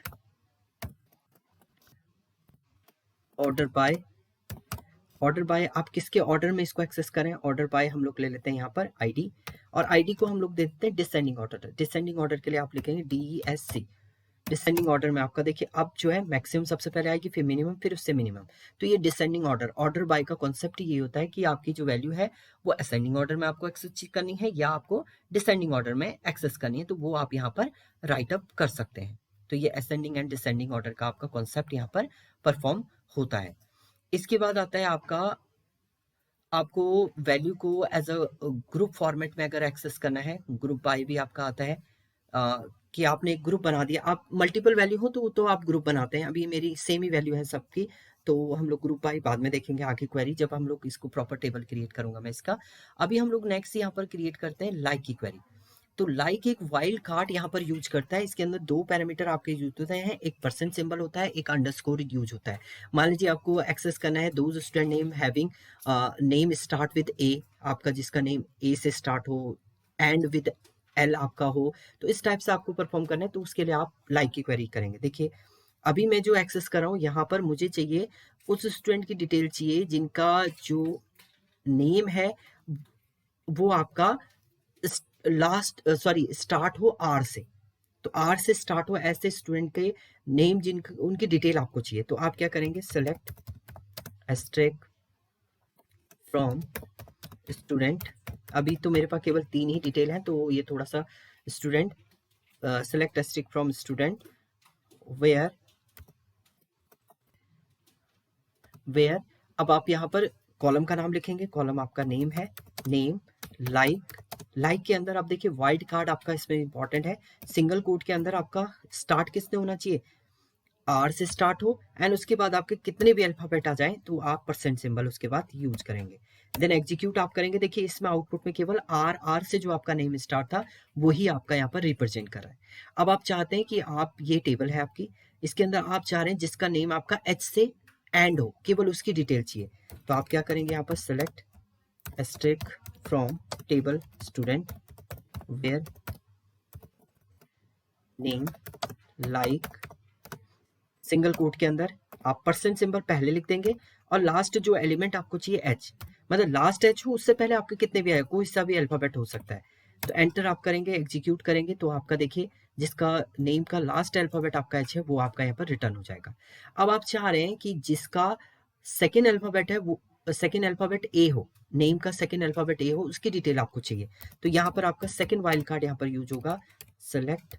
order by आप किसके ऑर्डर में इसको एक्सेस करें, ऑर्डर बाय हम लोग ले लेते हैं यहाँ पर आईडी, और आईडी को हम लोग दे देते हैं डिसेंडिंग ऑर्डर। डिसेंडिंग ऑर्डर के लिए आप लिखेंगे DESC। डिसेंडिंग ऑर्डर में आपका देखिए अब जो है मैक्सिमम सबसे पहले आएगी, फिर मिनिमम, फिर उससे मिनिमम। तो ये डिसेंडिंग ऑर्डर, ऑर्डर बाय का कॉन्सेप्ट ये होता है कि आपकी जो वैल्यू है वो असेंडिंग ऑर्डर में आपको एक्सेस करनी है या आपको डिसेंडिंग ऑर्डर में एक्सेस करनी है, तो वो आप यहाँ पर राइट अप कर सकते हैं। तो ये असेंडिंग एंड डिसेंडिंग ऑर्डर का आपका कॉन्सेप्ट यहाँ पर परफॉर्म होता है। इसके बाद आता है आपको वैल्यू को एज अ ग्रुप फॉर्मेट में अगर एक्सेस करना है, ग्रुप बाय भी आपका आता है कि आपने एक ग्रुप बना दिया, आप मल्टीपल वैल्यू हो तो आप ग्रुप बनाते हैं। अभी मेरी सेम ही वैल्यू है सबकी, तो हम लोग ग्रुप बाय बाद में देखेंगे आगे क्वेरी, जब हम लोग इसको प्रॉपर टेबल क्रिएट करूंगा मैं इसका। अभी हम लोग नेक्स्ट यहाँ पर क्रिएट करते हैं लाइक की क्वेरी। तो लाइक एक वाइल्ड कार्ड यहाँ पर यूज करता है। इसके अंदर दो पैरामीटर आपके यूज होते हैं, एक परसेंट सिंबल होता है, एक अंडरस्कोर यूज होता है। मान लीजिए आपको एक्सेस करना है those student name having name start with A, आपका जिसका नेम ए से स्टार्ट हो, एंड विद एल आपका हो, तो इस टाइप से आपको परफॉर्म करना है, तो उसके लिए आप लाइक की क्वेरी करेंगे। देखिए अभी मैं जो एक्सेस कर रहा हूँ यहाँ पर मुझे चाहिए उस स्टूडेंट की डिटेल चाहिए जिनका जो नेम है वो आपका स्टार्ट हो आर से। तो आर से स्टार्ट हो ऐसे स्टूडेंट के नेम जिनकी उनकी डिटेल आपको चाहिए, तो आप क्या करेंगे, सेलेक्ट एस्ट्रिक फ्रॉम स्टूडेंट। अभी तो मेरे पास केवल 3 ही डिटेल है, तो ये थोड़ा सा student, select asterisk from student where अब आप यहाँ पर कॉलम का नाम लिखेंगे, कॉलम आपका नेम है, नेम लाइक के अंदर आप देखिए वाइल्ड कार्ड आपका इसमें इंपॉर्टेंट है। सिंगल कोट के अंदर आपका स्टार्ट किसने होना चाहिए, आर से स्टार्ट हो, एंड उसके बाद आपके कितने भी अल्फाबेट आ जाएं तो आप परसेंट सिंबल उसके बाद यूज करेंगे। देन एग्जीक्यूट आप करेंगे। देखिए इसमें आउटपुट में केवल आर से जो आपका नेम स्टार्ट था वही आपका यहाँ पर रिप्रेजेंट कर रहा है। अब आप चाहते हैं कि आप ये टेबल है आपकी, इसके अंदर आप चाह रहे हैं जिसका नेम आपका एच से एंड हो, केवल उसकी डिटेल चाहिए, तो आप क्या करेंगे, यहाँ पर select asterisk from table student where name like, single quote के अंदर आप परसेंट सिंबल पहले लिख देंगे और लास्ट जो एलिमेंट आपको चाहिए एच, मतलब लास्ट एच हो उससे पहले आपके कितने भी आए, कोई सा भी अल्फाबेट हो सकता है। तो एंटर आप करेंगे, एग्जीक्यूट करेंगे, तो आपका देखिए जिसका नेम का लास्ट अल्फाबेट आपका एच है वो आपका यहाँ पर रिटर्न हो जाएगा। अब आप चाह रहे हैं कि जिसका सेकेंड अल्फाबेट है वो सेकेंड अल्फाबेट ए हो, नेम का सेकेंड अल्फाबेट ए हो, उसकी डिटेल आपको चाहिए, तो यहाँ पर आपका सेकेंड वाइल्ड कार्ड यहाँ पर यूज होगा, सेलेक्ट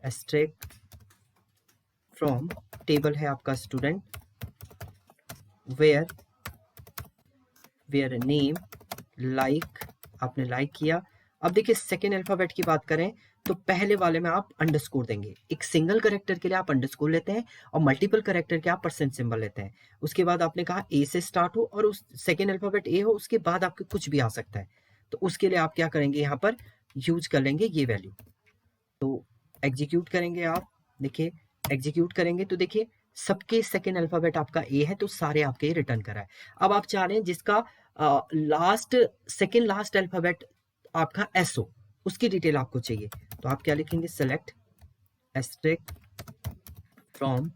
एस्ट्रिक फ्रॉम टेबल है आपका स्टूडेंट वेयर नेम लाइक, आपने लाइक किया। अब देखिए सेकेंड अल्फाबेट की बात करें तो पहले वाले में आप अंडरस्कोर देंगे, एक सिंगल करेक्टर के लिए आप अंडरस्कोर लेते हैं और मल्टीपल करेक्टर के आप परसेंट सिंबल लेते हैं। उसके बाद आपने कहा ए से स्टार्ट हो और उस सेकेंड अल्फाबेट ए हो, उसके बाद आपके कुछ भी आ सकता है, तो उसके लिए आप क्या करेंगे, यहाँ पर यूज कर लेंगे ये वैल्यू। तो एग्जीक्यूट करेंगे आप, देखिए एग्जीक्यूट करेंगे तो देखिए सबके सेकेंड अल्फाबेट आपका ए है तो सारे आपके रिटर्न करा है। अब आप चाह रहे हैं जिसका सेकेंड लास्ट अल्फाबेट आपका एस हो, उसकी डिटेल आपको चाहिए, तो आप क्या लिखेंगे, select asterisk from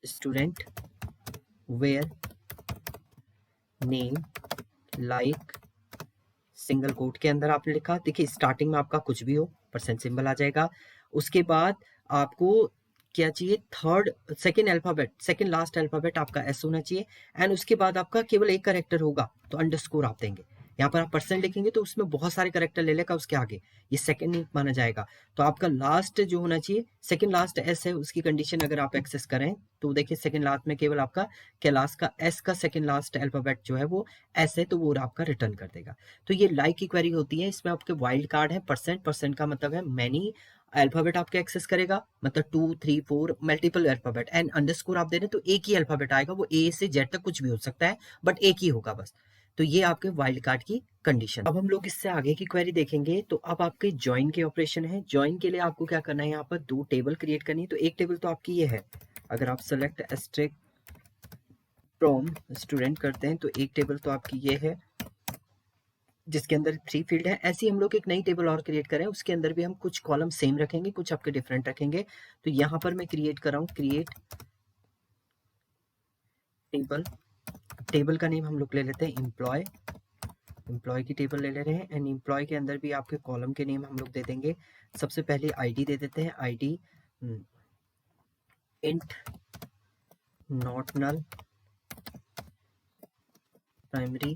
student where name like, single quote के अंदर आपने लिखा, देखिए स्टार्टिंग में आपका कुछ भी हो परसेंट सिंबल आ जाएगा। उसके बाद आपको क्या चाहिए, सेकेंड लास्ट अल्फाबेट आपका एस होना चाहिए, एंड उसके बाद आपका केवल एक करेक्टर होगा तो अंडरस्कोर आप देंगे, यहाँ पर आप परसेंट लिखेंगे तो उसमें बहुत सारे करेक्टर ले लेगा उसके आगे, ये सेकंड नहीं माना जाएगा। तो आपका लास्ट जो होना चाहिए, सेकंड लास्ट एस है, उसकी कंडीशन अगर आप एक्सेस करें तो देखिए सेकंड लास्ट में केवल आपका कैलाश का एस का सेकंड लास्ट अल्फाबेट जो है वो एस है, तो वो आपका रिटर्न कर देगा। तो ये लाइक की क्वेरी होती है, इसमें आपके वाइल्ड कार्ड है परसेंट, परसेंट का मतलब है मैनी अल्फाबेट आपके एक्सेस करेगा, मतलब 2 3 4 मल्टीपल अल्फाबेट, एंड अंडरस्कोर आप दे रहे हैं तो एक ही अल्फाबेट आएगा, वो ए से जेड तक कुछ भी हो सकता है बट एक ही होगा बस। तो ये आपके वाइल्ड कार्ड की कंडीशन। अब हम लोग इससे आगे की क्वेरी देखेंगे। तो अब आपके ज्वाइन के ऑपरेशन है। ज्वाइन के लिए आपको क्या करना है, यहाँ पर 2 टेबल क्रिएट करनी है। तो एक टेबल तो आपकी ये है, अगर आप सेलेक्ट एस्ट्रिक फ्रॉम स्टूडेंट करते हैं तो एक टेबल तो आपकी ये है जिसके अंदर 3 फील्ड है। ऐसे ही हम लोग एक नई टेबल और क्रिएट करें, उसके अंदर भी हम कुछ कॉलम सेम रखेंगे, कुछ आपके डिफरेंट रखेंगे। तो यहाँ पर मैं क्रिएट कर रहा हूँ क्रिएट टेबल। टेबल का नेम हम लोग ले लेते हैं एम्प्लॉय, एम्प्लॉय की टेबल ले ले रहे हैं, एंड एम्प्लॉय के अंदर भी आपके कॉलम के नेम हम लोग दे देंगे। सबसे पहले आईडी दे देते हैं, ID int not null primary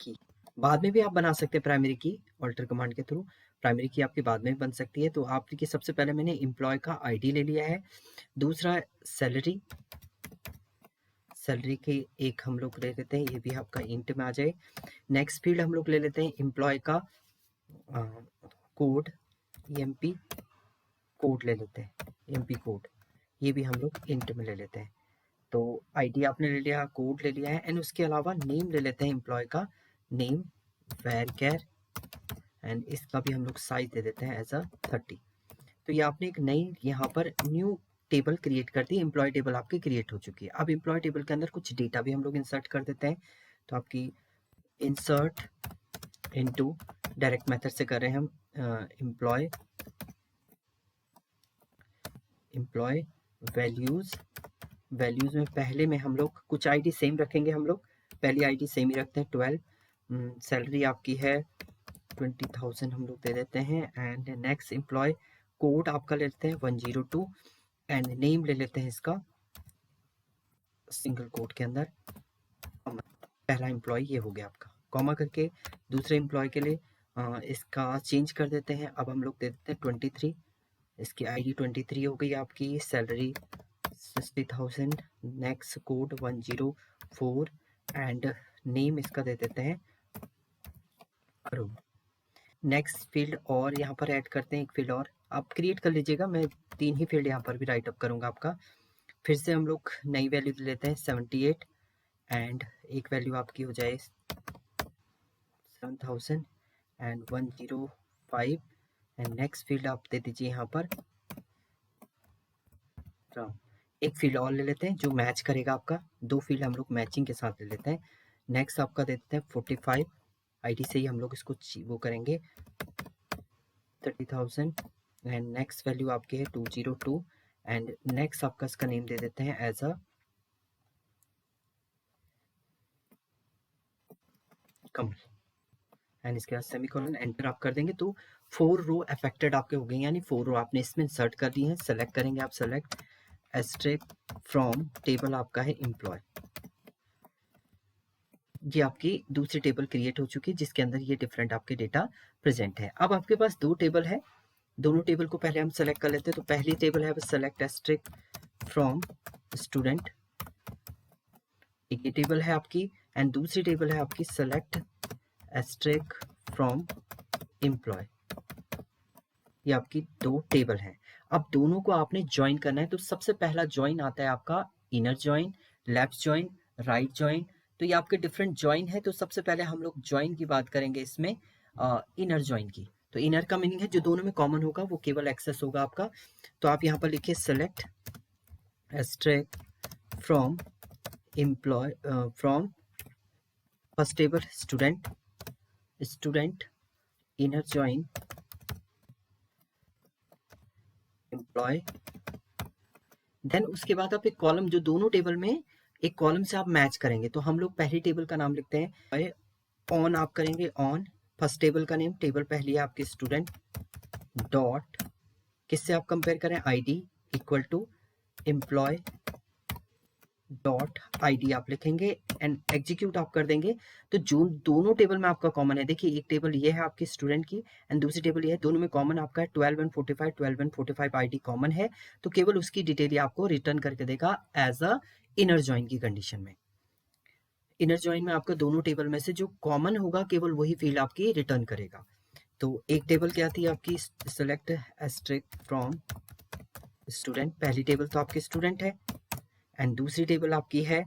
key. बाद में भी आप बना सकते हैं प्राइमरी की, ऑल्टर कमांड के थ्रू प्राइमरी की आपकी बाद में भी बन सकती है। तो आप देखिए सबसे पहले मैंने एम्प्लॉय का आईडी ले लिया है। दूसरा सैलरी, सैलरी के एक हम लोग ले लेते हैं, ये भी आपका इंट में आ जाए। नेक्स्ट फील्ड हम लोग ले लेते हैं एम्प्लॉय का कोड, एमपी कोड ले लेते हैं, एमपी कोड, ये भी हम लोग इंट में ले लेते हैं। तो आईडी आपने ले लिया, कोड ले लिया है, एंड उसके अलावा नेम ले लेते हैं एम्प्लॉय का, नेम वैरकेर, एंड इसका भी हम लोग साइज दे देते हैं एज अ 30। तो ये आपने एक नई यहाँ पर न्यू टेबल क्रिएट कर दी, एम्प्लॉय टेबल आपकी क्रिएट हो चुकी है। अब एम्प्लॉय टेबल के अंदर कुछ डेटा भी हम लोग इंसर्ट कर देते हैं। तो आपकी इंसर्ट इनटू डायरेक्ट मेथड से कर रहे हैं हम, एम्प्लॉय वैल्यूज, वैल्यूज में पहले में हम लोग कुछ आईडी सेम रखेंगे, हम लोग पहली आईडी सेम ही रखते हैं 12। सैलरी आपकी है 20,000 हम लोग दे देते हैं, एंड नेक्स्ट एम्प्लॉय कोड आपका ले लेते हैं 102, एंड नेम ले लेते हैं इसका सिंगल कोड के अंदर, पहला एम्प्लॉय ये हो गया आपका, कॉमा करके दूसरे एम्प्लॉय के लिए इसका चेंज कर देते हैं। अब हम लोग दे देते हैं 23, इसकी आईडी 23 हो गई आपकी, salary 60,000, next code 104, and name इसका दे देते हैं अरुण। नेक्स्ट फील्ड और यहाँ पर ऐड करते हैं एक फील्ड और, आप क्रिएट कर लीजिएगा, मैं 3 ही फील्ड यहाँ पर भी राइट अप करूँगा आपका। फिर से हम लोग नई वैल्यू लेते हैं 78, एंड एक वैल्यू आपकी हो जाए 7000 एंड 105, एंड नेक्स्ट फील्ड आप दे दीजिए यहाँ पर एक फील्ड और ले लेते हैं जो मैच करेगा आपका, 2 फील्ड हम लोग मैचिंग के साथ ले लेते हैं। नेक्स्ट आपका दे देते हैं 45, आईडी से ही हम लोग इसको वो करेंगे 30,000, एंड नेक्स्ट वैल्यू आपकी है 202, एंड नेक्स्ट आपका इसका नेम दे देते हैं एज अ कमल, एंड इसके बाद सेमीकोलन, एंटर आप कर देंगे तो 4 रो अफेक्टेड आपके हो गए, यानी 4 रो आपने इसमें इंसर्ट कर दी है। सेलेक्ट करेंगे आप, सेलेक्ट एस्ट्रिक फ्रॉम टेबल आपका है एम्प्लॉय, ये आपकी दूसरी टेबल क्रिएट हो चुकी है जिसके अंदर ये डिफरेंट आपके डेटा प्रेजेंट है। अब आपके पास 2 टेबल है, दोनों टेबल को पहले हम सेलेक्ट कर लेते हैं। तो पहली टेबल है सेलेक्ट एस्ट्रिक फ्रॉम स्टूडेंट, ये टेबल है आपकी, एंड दूसरी टेबल है आपकी सेलेक्ट एस्ट्रिक फ्रॉम एम्प्लॉय, ये आपकी 2 टेबल है। अब दोनों को आपने ज्वाइन करना है। तो सबसे पहला ज्वाइन आता है आपका inner join, left join, right join. तो ये आपके डिफरेंट ज्वाइन है। तो सबसे पहले हम लोग ज्वाइन की बात करेंगे इसमें, इनर ज्वाइन की। तो इनर का मीनिंग है जो दोनों में कॉमन होगा वो केवल एक्सेस होगा आपका। तो आप यहाँ पर लिखिए select asterisk from employ, from first table student, student inner join employ, then उसके बाद आप एक कॉलम जो दोनों टेबल में एक कॉलम से आप मैच करेंगे। तो हम लोग पहली टेबल का नाम लिखते हैं ऑन, आप करेंगे ऑन फर्स्ट टेबल का नेम, टेबल पहली है आपकी स्टूडेंट, डॉट किससे आप कंपेयर करें, ID equal to employ dot ID आप लिखेंगे, एंड एग्जीक्यूट आप कर देंगे तो जो दोनों टेबल में आपका कॉमन है, देखिए एक टेबल ये है आपके स्टूडेंट की एंड दूसरी टेबल ये है, दोनों में कॉमन आपका है 12 आईडी कॉमन है, तो केवल उसकी डिटेल ही आपको रिटर्न करके देगा एज अ इनर जॉइन की कंडीशन में। इनर जॉइन में आपका दोनों टेबल में से जो कॉमन होगा केवल वही फील्ड आपकी रिटर्न करेगा। तो एक टेबल क्या थी आपकी, सेलेक्ट एस्ट्रिक फ्रॉम स्टूडेंट, पहली टेबल तो आपकी स्टूडेंट है एंड दूसरी टेबल आपकी है,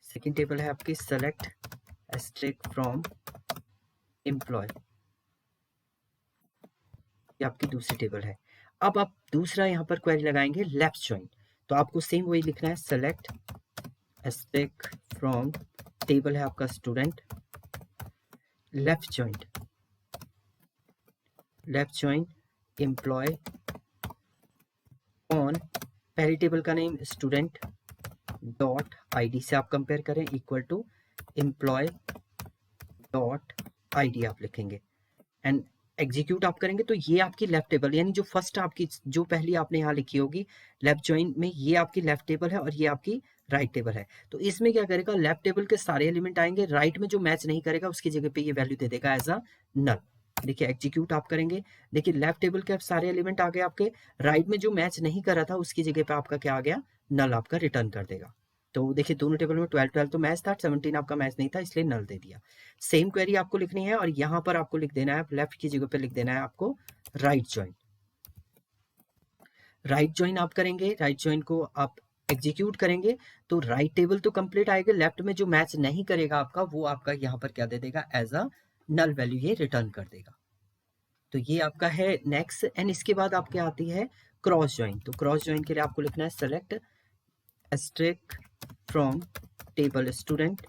सेकंड टेबल है आपकी सेलेक्ट एस्ट्रिक फ्रॉम एम्प्लॉय, ये आपकी दूसरी टेबल है। अब आप दूसरा यहाँ पर क्वेरी लगाएंगे लेफ्ट जॉइन, तो आपको सेम वही लिखना है, सेलेक्ट एस्ट्रिक फ्रॉम, टेबल है आपका student, left join employ on, पहली टेबल का नेम स्टूडेंट डॉट आईडी से आप कंपेयर करें equal to employ dot ID आप लिखेंगे एंड एग्जीक्यूट आप करेंगे तो ये आपकी लेफ्ट टेबल, यानी जो फर्स्ट आपकी जो पहली आपने यहाँ लिखी होगी लेफ्ट जॉइन में, ये आपकी लेफ्ट टेबल है और ये आपकी राइट टेबल है। तो इसमें क्या करेगा, लेफ्ट टेबल के सारे एलिमेंट आएंगे, राइट में जो मैच नहीं करेगा उसकी जगह पे ये वैल्यू दे देगा एज अ नल। देखिए एग्जीक्यूट आप करेंगे, देखिए लेफ्ट टेबल के सारे एलिमेंट आ गए आपके, राइट में जो मैच नहीं कर रहा था उसकी जगह पे आपका क्या आ गया, नल आपका रिटर्न कर देगा। तो देखिए दोनों टेबल में 12 तो मैच था, 17 आपका मैच नहीं था इसलिए नल दे दिया। सेम क्वेरी आपको लिखनी है और यहाँ पर आपको लिख देना है, लेफ्ट की जगह पे लिख देना है आपको राइट जॉइन आप करेंगे, राइट जॉइन को आप एग्जीक्यूट करेंगे तो राइट टेबल तो कंप्लीट आएगा, लेफ्ट में जो मैच नहीं करेगा आपका वो आपका यहाँ पर क्या दे देगा, एज अ नल वैल्यू ये रिटर्न कर देगा। तो ये आपका है नेक्स्ट एंड इसके बाद आपके आती है क्रॉस जॉइन। तो क्रॉस जॉइन के लिए आपको लिखना है select asterisk from table student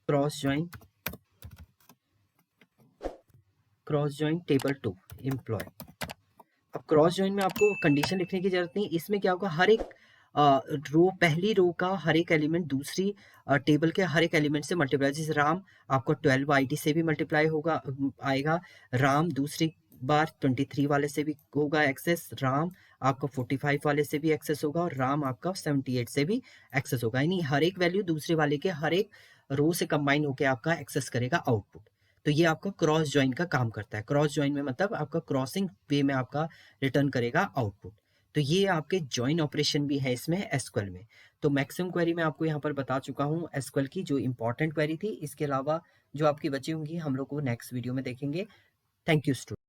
cross join table two employ. अब क्रॉस जॉइन में आपको कंडीशन लिखने की जरूरत नहीं, इसमें क्या होगा, हर एक रो, पहली रो का हर एक एलिमेंट दूसरी टेबल के हर एक एलिमेंट से मल्टीप्लाई, जैसे राम आपको 12 आईडी से भी मल्टीप्लाई होगा आएगा, राम दूसरी बार 23 वाले से भी होगा एक्सेस, राम आपका 45 वाले से भी एक्सेस होगा और राम आपका 78 से भी एक्सेस होगा, यानी हर एक वैल्यू दूसरे वाले के हर एक रो से कंबाइन होकर आपका एक्सेस करेगा आउटपुट। तो ये आपका क्रॉस जॉइन का काम करता है। क्रॉस जॉइन में मतलब आपका क्रॉसिंग वे में आपका रिटर्न करेगा आउटपुट। तो ये आपके जॉइन ऑपरेशन भी है इसमें एसक्यूएल में। तो मैक्सिमम क्वेरी मैं आपको यहाँ पर बता चुका हूँ एसक्यूएल की जो इंपॉर्टेंट क्वेरी थी, इसके अलावा जो आपकी बची होंगी हम लोग को नेक्स्ट वीडियो में देखेंगे। Thank you student.